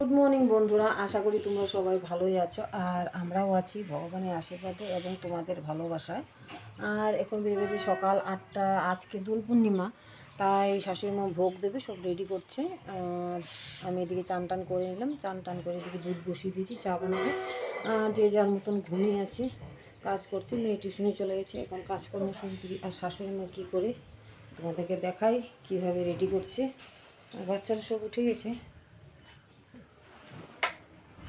Good morning বন্ধুরা, আশা করি তোমরা সবাই ভালোই আছো আর আমরাও আছি ভগবানের আশীর্বাদে এবং তোমাদের ভালোবাসায়। আর এখন ভেবেছি সকাল 8টা, আজকে দোল পূর্ণিমা, তাই শাশুড়িমা ভোগ দেবে, সব রেডি করছে। আর আমি এদিকে চান টান করে নিলাম, চান টান করে এদিকে দুধ বসিয়ে দিয়েছি, চা বানাবো। যে যার মতন ঘুমিয়ে আছে, কাজ করছে, মেয়ে টিউশনে চলে গেছে, এখন কাজকর্ম শুরু করি। আর শাশুড়িমা কী করে তোমাদেরকে দেখাই কীভাবে রেডি করছে। আর বাচ্চারা সব উঠে গেছে,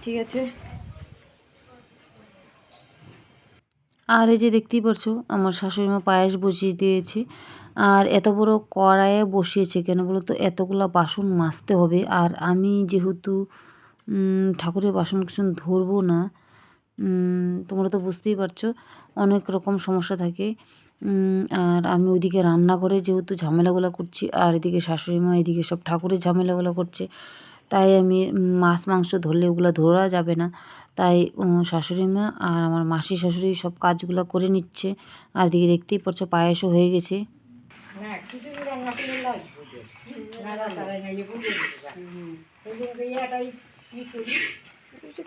ঠিক আছে। আর এই যে দেখতেই পারছো আমার শাশুড়িমা পায়েস বসিয়ে দিয়েছে। আর এত বড় কড়াইয়ে বসিয়েছে কেন বলো তো, এতগুলা বাসন মাজতে হবে। আর আমি যেহেতু ঠাকুরের বাসন কুসন ধরবো না, তোমরা তো বুঝতেই পারছো অনেক রকম সমস্যা থাকে। আর আমি ওইদিকে রান্না করে যেহেতু ঝামেলাগুলো করছি, আর এদিকে শাশুড়িমা এদিকে সব ঠাকুরের ঝামেলাগুলো করছে, তাই আমি মাছ মাংস ধরলে ওগুলো ধরা যাবে না। তাই শাশুড়ি মা আর আমার মাসি শাশুড়ি সব কাজগুলো করে নিচ্ছে। আর এদিকে দেখতেই পাচ্ছ পায়েসও হয়ে গেছে।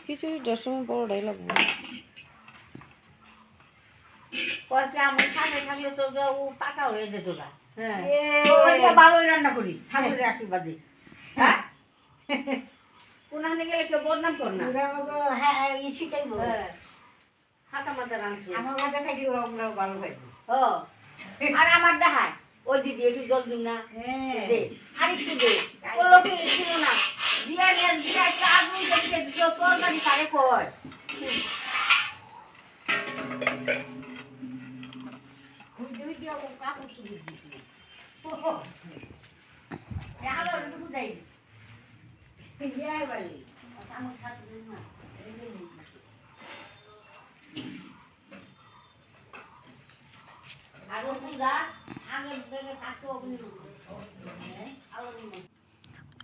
খিচুড়ি 10 সময় বড়টাই লাগবে। আমার সামনে থাকলে তো ও পাকা হয়ে যেত না। হ্যাঁ, ভালোই রান্না করি ঠাকুরের আশীর্বাদে। হ্যাঁ, কোনখানে গেলে কেউ বদনাম কর না। হ্যাঁ, শিখাই হাতা মাথা রান্না আমার হাতে থাকি ওরা ভালো হয়। ও আর আমার দেখায় ওই দিদি একটু জল দিন না, দে আর একটু দে। ও লোকে ছিল না দিয়া দিয়া একটা আগুন দেখে তরকারি তারে কয় কাপড় শুধু দিচ্ছি বুঝাই আমার সাথে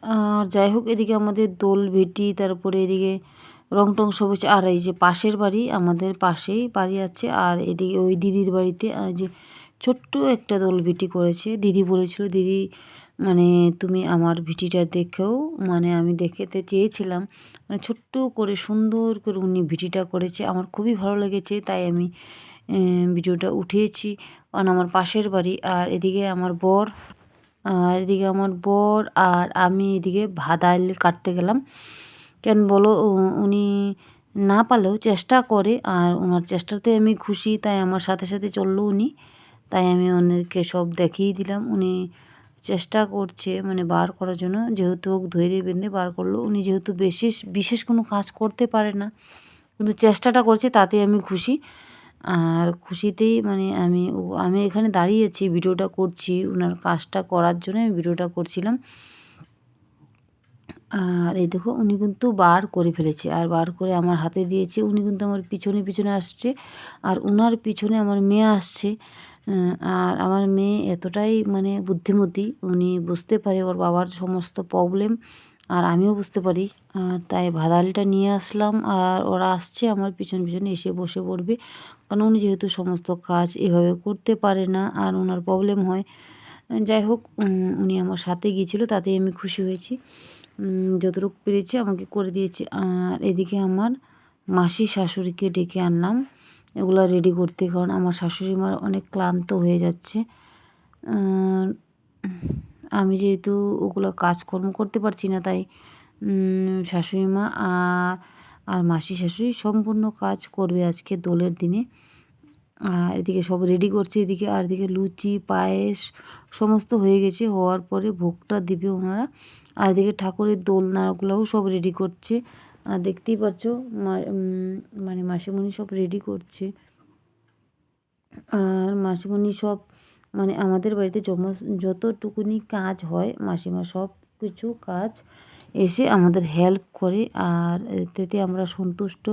আর যাই হোক, এদিকে আমাদের দোল ভেটি, তারপরে এদিকে রং টং সব হচ্ছে। আর এই যে পাশের বাড়ি, আমাদের পাশেই বাড়ি আছে, আর এদিকে ওই দিদির বাড়িতে যে ছোট্ট একটা দোল ভিটি করেছে। দিদি বলেছিল, দিদি মানে তুমি আমার ভিটিটা দেখেও, মানে আমি দেখতে চেয়েছিলাম, মানে ছোট্ট করে সুন্দর করে উনি ভিটিটা করেছে, আমার খুবই ভালো লেগেছে, তাই আমি ভিডিওটা উঠিয়েছি। কারণ আমার পাশের বাড়ি। আর এদিকে আমার বর, আর আমি এদিকে ভাত কাটতে গেলাম। কেন বলো, উনি না পারলেও চেষ্টা করে, আর ওনার চেষ্টাতে আমি খুশি, তাই আমার সাথে সাথে চললো উনি। তাই আমি ওনাকে সব দেখিয়ে দিলাম। উনি চেষ্টা করছে মানে বার করার জন্য, যেহেতু ধৈর্য বেঁধে বার করলো। উনি যেহেতু বিশেষ কোনো কাজ করতে পারে না, কিন্তু চেষ্টাটা করছে, তাতে আমি খুশি। আর খুশিতেই মানে আমি এখানে দাঁড়িয়েছি, ভিডিওটা করছি, ওনার কাজটা করার জন্য আমি ভিডিওটা করছিলাম। আর এই দেখো উনি কিন্তু বার করে ফেলেছে, আর বার করে আমার হাতে দিয়েছে। উনি কিন্তু আমার পিছনে পিছনে আসছে, আর ওনার পিছনে আমার মেয়ে আসছে। আর আমার মেয়ে এতটাই মানে বুদ্ধিমতী, উনি বুঝতে পারে ওর বাবার সমস্ত প্রবলেম, আর আমিও বুঝতে পারি। আর তাই ভাদালটা নিয়ে আসলাম, আর ওরা আসছে আমার পিছন পিছনে এসে বসে পড়বে, কারণ উনি যেহেতু সমস্ত কাজ এভাবে করতে পারে না, আর ওনার প্রবলেম হয়। যাই হোক, উনি আমার সাথে গিয়েছিলো, তাতেই আমি খুশি হয়েছি। যতটুকু পেরেছি আমাকে করে দিয়েছে। আর এদিকে আমার মাসি শাশুড়িকে ডেকে আনলাম এগুলো রেডি করতে, কারণ আমার শাশুড়ি মার অনেক ক্লান্ত হয়ে যাচ্ছে। আমি যেহেতু ওগুলো কাজকর্ম করতে পারছি না, তাই শাশুড়ি মা আর মাসি শাশুড়ি সম্পূর্ণ কাজ করবে আজকে দোলের দিনে। আর এদিকে সব রেডি করছে এদিকে, আর এদিকে লুচি পায়েস সমস্ত হয়ে গেছে। হওয়ার পরে ভোগটা দিবে ওনারা। আর এদিকে ঠাকুরের দোলনাগুলোও সব রেডি করছে, আর দেখতেই পাচ্ছ মানে মাসিমণি সব রেডি করছে। আর মাসিমণি সব মানে আমাদের বাড়িতে যতটুকুনি কাজ হয়, মাসিমা সব কিছু কাজ এসে আমাদের হেল্প করে, আর এতে আমরা সন্তুষ্ট।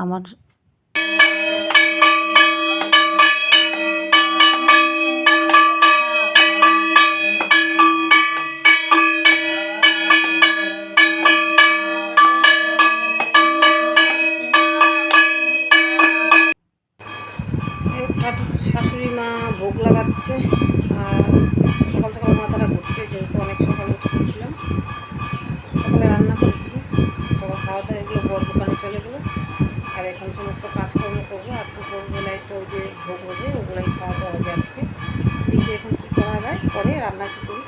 আমার শাশুড়ি মা ভোগ লাগাচ্ছে, আর সকাল সকাল মাথাটা ঘুরছে, যেহেতু অনেক সকালে উঠে পড়ছিলাম। সকালে করেছি, সবার খাওয়া দাওয়া এগুলো বড় দোকানে চলে গেলো। আর এখন সমস্ত কাজকর্ম করবো, আর দুপুরবেলায় তো যে ভোগ হবে ওগুলোই খাওয়া দাওয়া হবে আজকে। কিন্তু এখন কী করা যায়, পরে রান্না কী করি।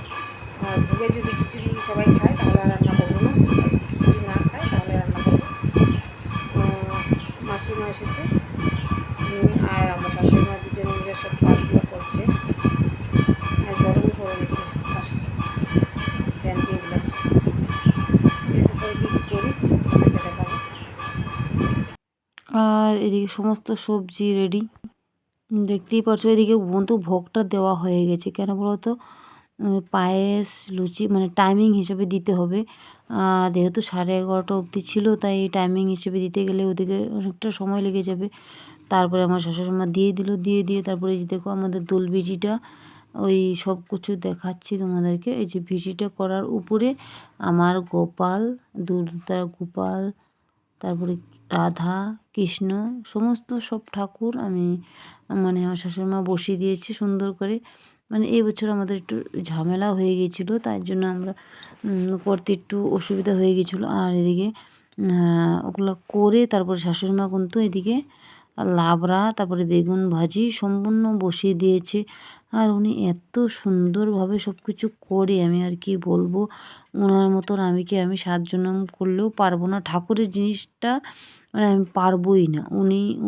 আর ভোগে যদি খিচুড়ি সবাই খায় তাহলে আর রান্না করবো না, আর যদি খিচুড়ি না খায় তাহলে রান্না করবো। মাসিমা এসেছে, আর আমার শাশুড়ি মা দুজনে মিলে সব কাজগুলো করছে। আর গরমও পড়ে গেছে, ফ্যান দিয়ে দিলাম। এরপরে কী করি আপনাকে দেখাবো। আর এদিকে সমস্ত সবজি রেডি, দেখতেই পাচ্ছ। এদিকে বন্ধু ভোগটা দেওয়া হয়ে গেছে, কেন বলো তো, পায়েস লুচি মানে টাইমিং হিসেবে দিতে হবে। যেহেতু 11:30 অবধি ছিল, তাই টাইমিং হিসেবে দিতে গেলে ওদিকে অনেকটা সময় লেগে যাবে। তারপরে আমার শাশুড়ি মা দিয়ে দিল, দিয়ে তারপরে এই যে দেখো আমাদের দোল বিচিটা, ওই সব কিছু দেখাচ্ছি তোমাদেরকে। এই যে বিচিটা করার উপরে আমার গোপাল, দুর্গা গোপাল, তারপরে রাধা কৃষ্ণ সমস্ত সব ঠাকুর আমি মানে আমার শাশুড়ি মা বসিয়ে দিয়েছি সুন্দর করে। মানে এই বছর আমাদের একটু ঝামেলা হয়ে গিয়েছিলো, তাই জন্য আমরা করতে একটু অসুবিধা হয়ে গিয়েছিলো। আর এদিকে ওগুলো করে তারপরে শাশুড়ি মা কিন্তু এদিকে লাবড়া, তারপরে বেগুন ভাজি সম্পূর্ণ বসিয়ে দিয়েছে। আর উনি এত সুন্দরভাবে সব কিছু করে, আমি আর কি বলবো, ওনার মতন আমি 7 জন্ম করলেও পারবো না। ঠাকুরের জিনিসটা মানে আমি পারবোই না।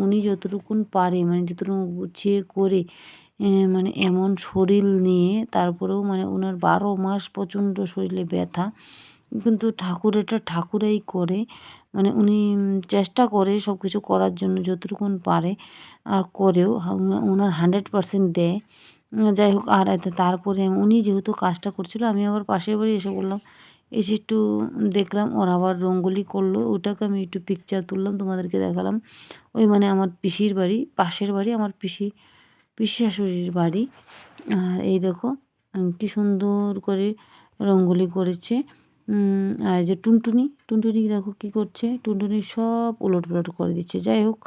উনি যতটুকুন পারে, মানে যতটুকু গুছিয়ে করে, মানে এমন শরীর নিয়ে তারপরেও মানে ওনার 12 মাস প্রচণ্ড শরীরে ব্যথা, কিন্তু ঠাকুরেরটা ঠাকুরাই করে। মানে উনি চেষ্টা করে সব কিছু করার জন্য যতটুকুন পারে, আর করেও ওনার 100% দেয়। যাই হোক, আর তারপরে উনি যেহেতু কাজটা করছিল, আমি আবার পাশের বাড়ি এসে বললাম, এসে একটু দেখলাম ওরা আবার রঙ্গোলি করলো, ওটাকে আমি একটু পিকচার তুললাম, তোমাদেরকে দেখালাম। ওই মানে আমার পিসির বাড়ি, পাশের বাড়ি আমার পিসি শাশুড়ির বাড়ি। আর এই দেখো কী সুন্দর করে রঙ্গোলি করেছে। আর যে টুনটুনি দেখো কী করছে, টুনটুনি সব উলটপালট করে দিচ্ছে। যাই হোক,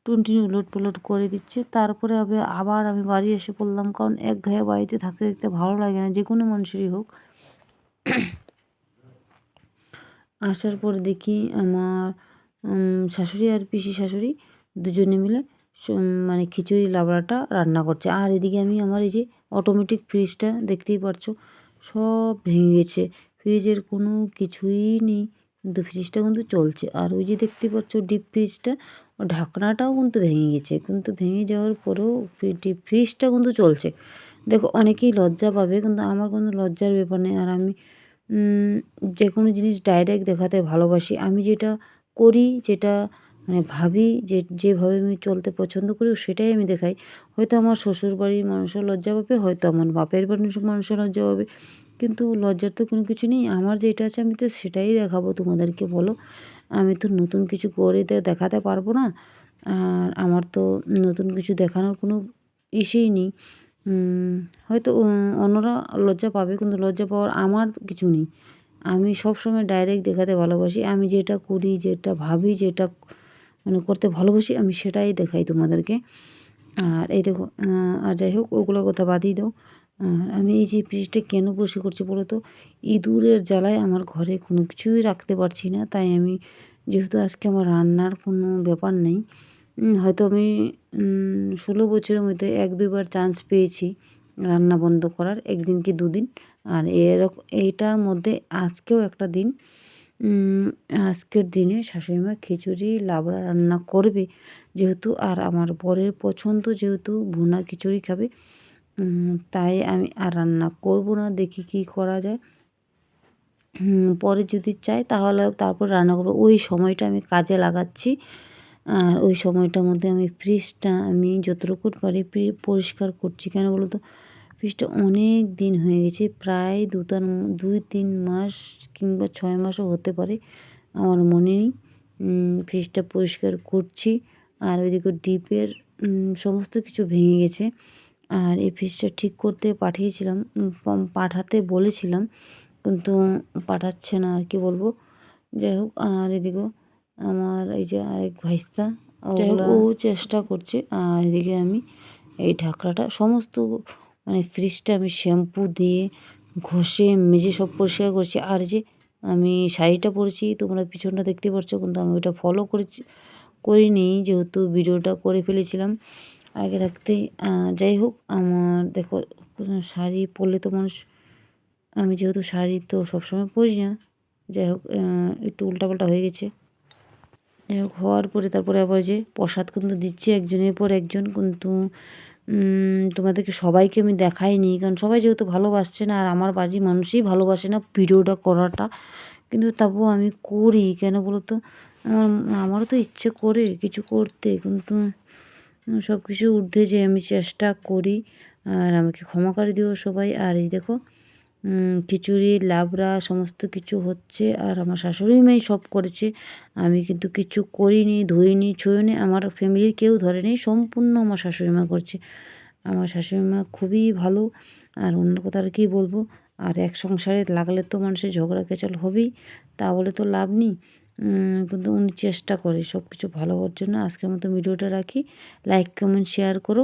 টুনটুনি উলটপালট করে দিচ্ছে। তারপরে আবার আমি বাড়ি এসে পড়লাম, কারণ একঘেয়ে বাড়িতে থাকতে থাকতে ভালো লাগে না, যে কোনো মানুষেরই হোক। আসার পর দেখি আমার শাশুড়ি আর পিসি শাশুড়ি দুজনে মিলে মানে খিচুড়ি লাবড়াটা রান্না করছে। আর এদিকে আমি আমার এই যে অটোমেটিক ফ্রিজটা দেখতেই পারছো সব ভেঙে গেছে, ফ্রিজের কোনো কিছুই নেই, কিন্তু ফ্রিজটা কিন্তু চলছে। আর ওই যে দেখতে পাচ্ছ ডিপ ফ্রিজটা, ও ঢাকনাটাও কিন্তু ভেঙে গেছে, কিন্তু ভেঙে যাওয়ার পরেও ডিপ ফ্রিজটা কিন্তু চলছে। দেখো অনেকেই লজ্জা পাবে, কিন্তু আমার কোনো লজ্জার ব্যাপার নেই। আর আমি যে কোনো জিনিস ডাইরেক্ট দেখাতে ভালোবাসি। আমি যেটা করি, যেটা মানে ভাবি, যেভাবে আমি চলতে পছন্দ করি সেটাই আমি দেখাই। হয়তো আমার শ্বশুরবাড়ির মানুষও লজ্জা পাবে, হয়তো আমার বাপের বাড়ির মানুষও লজ্জা পাবে, কিন্তু লজ্জার তো কোনো কিছু নেই। আমার যেটা আছে আমি তো সেটাই দেখাবো তোমাদেরকে, বলো। আমি তো নতুন কিছু করে দেখাতে পারবো না, আর আমার তো নতুন কিছু দেখানোর কোনো ইসেই নেই। হয়তো অন্যরা লজ্জা পাবে, কিন্তু লজ্জা পাওয়ার আমার কিছু নেই। আমি সবসময় ডাইরেক্ট দেখাতে ভালোবাসি। আমি যেটা করি, যেটা ভাবি, যেটা মানে করতে ভালোবাসি, আমি সেটাই দেখাই তোমাদেরকে। আর এই দেখো, আর যাই হোক ওগুলো কথা বাদই দাও। আর আমি এই যে ফ্রিজটা কেন পরিষ্কার করছি বলো তো, ইঁদুরের জ্বালায় আমার ঘরে কোনো কিছুই রাখতে পারছি না। তাই আমি, যেহেতু আজকে আমার রান্নার কোনো ব্যাপার নেই, হয়তো আমি 16 বছরের মধ্যে 1-2 বার চান্স পেয়েছি রান্না বন্ধ করার, 1 দিন কি 2 দিন। আর এইটার মধ্যে আজকেও একটা দিন, আজকের দিনে শাশুড়ি মা খিচুড়ি লাবড়া রান্না করবে যেহেতু, আর আমার বরের পছন্দ যেহেতু ভুনা খিচুড়ি খাবে, তাই আমি আর রান্না করব না, দেখি কী করা যায়। পরে যদি চাই তাহলে তারপর রান্না করবো। ওই সময়টা আমি কাজে লাগাচ্ছি। আর ওই সময়টার মধ্যে আমি ফ্রিজটা আমি যতটুকু পারি পরিষ্কার করছি। কেন বলো তো, ফ্রিজটা অনেক দিন হয়ে গেছে, প্রায় 2-3 মাস কিংবা 6 মাসও হতে পারে, আমার মনে নেই। ফ্রিজটা পরিষ্কার করছি। আর ওইদিকে ডিপের সমস্ত কিছু ভেঙে গেছে। আর এই ফ্রিজটা ঠিক করতে পাঠিয়েছিলাম, পাঠাতে বলেছিলাম, কিন্তু পাঠাচ্ছে না, আর কি বলবো। যাই হোক, আর এদিকেও আমার এই যে আরেক ভাইস্তা, ও চেষ্টা করছে। আর এদিকে আমি এই ঢাকনাটা সমস্ত মানে ফ্রিজটা আমি শ্যাম্পু দিয়ে ঘষে মেজে সব পরিষ্কার করছি। আর যে আমি শাড়িটা পরেছি, তোমরা পিছনটা দেখতে পাচ্ছ, কিন্তু আমি ওটা ফলো করিনি যেহেতু ভিডিওটা করে ফেলেছিলাম আগে থাকতেই। যাই হোক, আমার দেখো শাড়ি পরলে তো মানুষ, আমি যেহেতু শাড়ি তো সবসময় পরি না, যাই হোক একটু উল্টাপাল্টা হয়ে গেছে। যাই হোক, হওয়ার পরে তারপরে আবার যে প্রসাদ কিন্তু দিচ্ছে একজনের পর একজন, কিন্তু তোমাদেরকে সবাইকে আমি দেখাইনি, কারণ সবাই যেহেতু ভালোবাসছে না আর আমার বাড়ির মানুষই ভালোবাসে না ভিডিওটা করাটা, কিন্তু তবুও আমি করি। কেন বলো তো, আমারও তো ইচ্ছে করে কিছু করতে, কিন্তু সব কিছুর ঊর্ধ্বে যে আমি চেষ্টা করি। আর আমাকে ক্ষমা করে দিও সবাই। আর এই দেখো খিচুড়ি লাবড়া সমস্ত কিছু হচ্ছে, আর আমার শাশুড়ি মাই সব করেছে, আমি কিন্তু কিছু করিনি, ধুইনি, ছুঁইনি, আমার ফ্যামিলির কেউ ধরেনি, সম্পূর্ণ আমার শাশুড়ি মা করছে। আমার শাশুড়ি মা খুবই ভালো, আর অন্য কথা আর কী বলবো। আর এক সংসারে লাগলে তো মানুষের ঝগড়া কেচাল হবেই, তা বলে তো লাভ নেই। কিন্তু উনি চেষ্টা করে সব কিছু ভালো হওয়ার জন্য। আজকের মতো ভিডিওটা রাখি, লাইক কমেন্ট শেয়ার করো।